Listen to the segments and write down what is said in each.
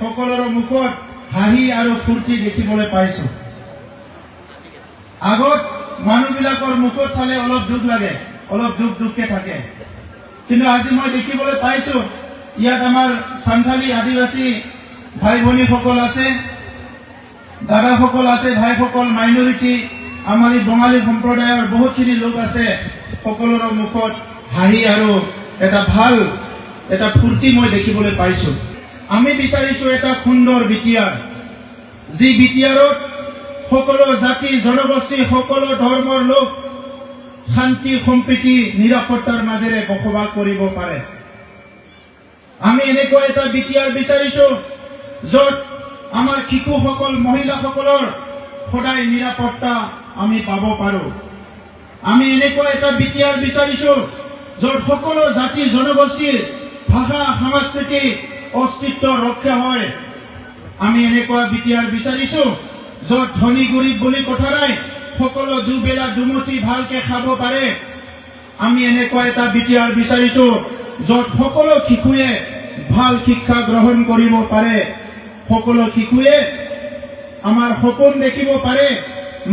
সকলোৰে মুখত হাঁহি আৰু ফূৰ্তি দেখিবলৈ পাইছো। আগত মানুহবিলাকৰ মুখত চালে অলপ দুখ লাগে, অলপ দুখকে থাকে, কিন্তু আজি মই দেখিবলৈ পাইছো ইয়াত আমাৰ সান্থালী আদিবাসী ভাই ভনীসকল আছে, দাদাসকল আছে, ভাইসকল, মাইনৰিটি, আমাৰ এই বঙালী সম্প্ৰদায়ৰ বহুতখিনি লোক আছে। সকলোৰে মুখত হাঁহি আৰু এটা ফূৰ্তি মই দেখিবলৈ পাইছো। আমি বিচাৰিছো এটা সুন্দৰ বিটিআৰ, যি বিটিআৰত সকলো জাতি জনগোষ্ঠী সকলো ধৰ্মৰ লোক শান্তি সম্প্ৰীতি নিৰাপত্তাৰ মাজেৰে বসবাস কৰিব পাৰে। আমি এনেকুৱা এটা বিটিআৰ বিচাৰিছো য'ত আমাৰ শিশুসকল মহিলাসকলৰ সদায় নিৰাপত্তা আমি পাব পাৰো। আমি এনেকুৱা এটা বিটিআৰ বিচাৰিছো য'ত সকলো জাতি জনগোষ্ঠীৰ ভাষা সংস্কৃতি অস্তিত্ব ৰক্ষা হয়। আমি এনেকুৱা বিটিআৰ বিচাৰিছো য'ত ধনী গৰীব বুলি কথা নাই, সকলো দুবেলা দুমুঠি ভালকে খাব পাৰে। আমি এনেকুৱা এটা বিটিআৰ বিচাৰিছো য'ত সকলো শিশুৱে ভাল শিক্ষা গ্ৰহণ কৰিব পাৰে, সকলো শিশুৱে আমাৰ সপোন দেখিব পাৰে,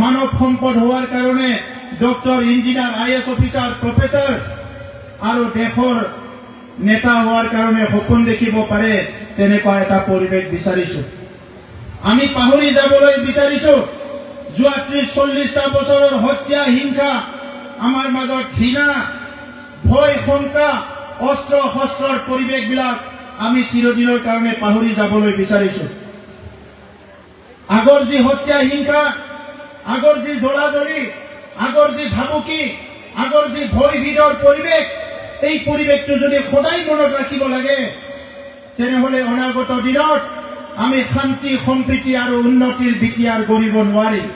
মানৱ সম্পদ হোৱাৰ কাৰণে doctor, engineer, IAS officer, professor আৰু দেশৰ নেতা হোৱাৰ কাৰণে সপোন দেখিব পাৰে। তেনেকুৱা এটা পৰিৱেশ বিচাৰিছো। আমি পাহৰি যাবলৈ বিচাৰিছো যোৱা 30-40টা বছৰৰ হত্যা হিংসা, আমাৰ মাজত ঘৃণা, ভয়, শংকা, অস্ত্ৰ শস্ত্ৰৰ পৰিৱেশবিলাক আমি চিৰদিনৰ কাৰণে পাহৰি যাবলৈ বিচাৰিছো। আগৰ যি হত্যা হিংসা, আগৰ যি দলাদলি, আগৰ যি ভাবুকি, আগৰ যি ভয় ভীতৰ পৰিৱেশ, এই পৰিৱেশটো যদি সদায় মনত ৰাখিব লাগে, তেনেহলে অনাগত দিনত আমি শান্তি সম্প্ৰীতি আৰু উন্নতিৰ বিটিআৰ গঢ়িব নোৱাৰিম।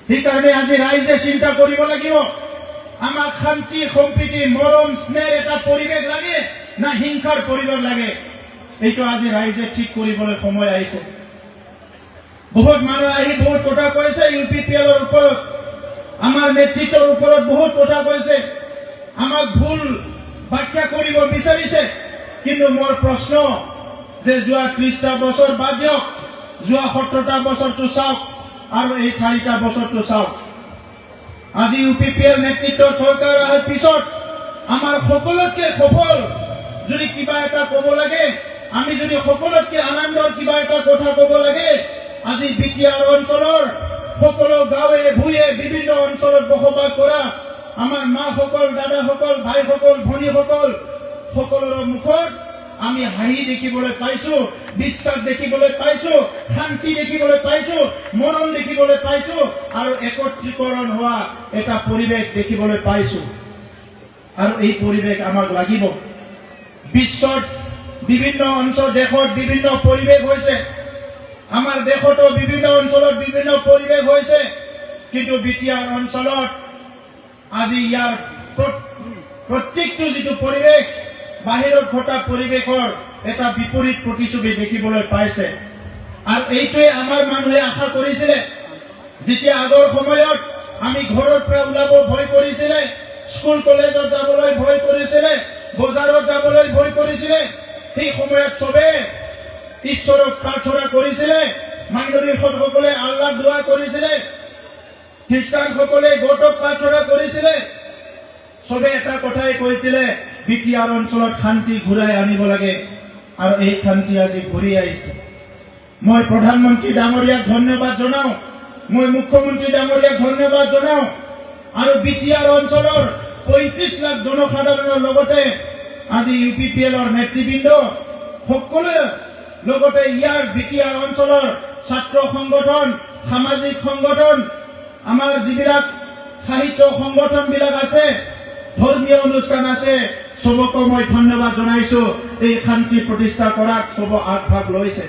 সেইকাৰণে আজি ৰাইজে চিন্তা কৰিব লাগিব, আমাক শান্তি সম্প্ৰীতি মৰম স্নেহ এটা পৰিৱেশ লাগে না হিংসাৰ পৰিৱেশ লাগে? এইটো আজি ৰাইজে ঠিক কৰিবলৈ সময় আহিছে। বহুত মানুহ আহি বহুত কথা কৈছে UPPLৰ ওপৰত, আমাৰ নেতৃত্বৰ ওপৰত বহুত কথা কৈছে, আমাক ভুল ব্যাখ্যা কৰিব বিচাৰিছে। কিন্তু মোৰ প্ৰশ্ন যে যোৱা 30টা বছৰ বাদ দিয়ক, যোৱা 17টা বছৰটো চাওক আৰু এই 4টা বছৰটো চাওক। আজি UPPL নেতৃত্বৰ চৰকাৰ অহাৰ পিছত আমাৰ সকলোতকৈ সফল যদি কিবা এটা ক'ব লাগে, আমি যদি সকলোতকৈ আনন্দৰ কিবা এটা কথা ক'ব লাগে, আজি বিটিআৰ অঞ্চলৰ সকলো গাঁৱে ভূঞে বিভিন্ন অঞ্চলত বসবাস কৰা আমাৰ মাসকল, দাদাসকল, ভাইসকল, ভনীসকল সকলোৰে মুখত আমি হাঁহি দেখিবলৈ পাইছো, বিশ্বাস দেখিবলৈ পাইছো, শান্তি দেখিবলৈ পাইছো, মৰম দেখিবলৈ পাইছো আৰু একত্ৰীকৰণ হোৱা এটা পৰিৱেশ দেখিবলৈ পাইছো। আৰু এই পৰিৱেশ আমাক লাগিব। বিশ্বত বিভিন্ন অঞ্চল, দেশত বিভিন্ন পৰিৱেশ হৈছে, আমাৰ দেশতো বিভিন্ন অঞ্চলত বিভিন্ন পৰিৱেশ হৈছে, কিন্তু বিটিআৰ অঞ্চলত আজি ইয়াৰ প্ৰত্যেকটো যিটো পৰিৱেশ বাহিৰত ঘটা পৰিৱেশৰ এটা বিপৰীত প্ৰতিচ্ছবি দেখিবলৈ পাইছে। আৰু এইটোৱে আমাৰ মানুহে আশা কৰিছিলে। যেতিয়া আগৰ সময়ত আমি ঘৰৰ পৰা ওলাব ভয় কৰিছিলে, স্কুল কলেজত যাবলৈ ভয় কৰিছিলে, বজাৰত যাবলৈ ভয় কৰিছিলে, সেই সময়ত চবে ঈশ্বৰক প্ৰাৰ্থনা কৰিছিলে, মাইনৰিটিসকলে আল্লাহ দোৱা কৰিছিলে, খ্ৰীষ্টানসকলে গডক প্ৰাৰ্থনা কৰিছিলে। চবে এটা কথাই কৈছিলে, বিটিআৰ অঞ্চলত শান্তি ঘূৰাই আনিব লাগে, আৰু এই শান্তি আজি ঘূৰি আহিছে। মই প্ৰধানমন্ত্ৰী ডাঙৰীয়াক ধন্যবাদ জনাও, মই মুখ্যমন্ত্ৰী ডাঙৰীয়াক ধন্যবাদ জনাও, আৰু বিটিআৰ অঞ্চলৰ 35 লাখ জনসাধাৰণৰ লগতে আজি UPPLৰ নেতৃবৃন্দ সকলোৱে, লগতে ইয়াৰ বিটিআৰ অঞ্চলৰ ছাত্ৰ সংগঠন, সামাজিক সংগঠন, আমাৰ যিবিলাক সাহিত্য সংগঠনবিলাক আছে, ধৰ্মীয় অনুষ্ঠান আছে, সবকে মই ধন্যবাদ জনাইছো। এই শান্তি প্ৰতিষ্ঠা কৰাত সব আগভাগ লৈছে।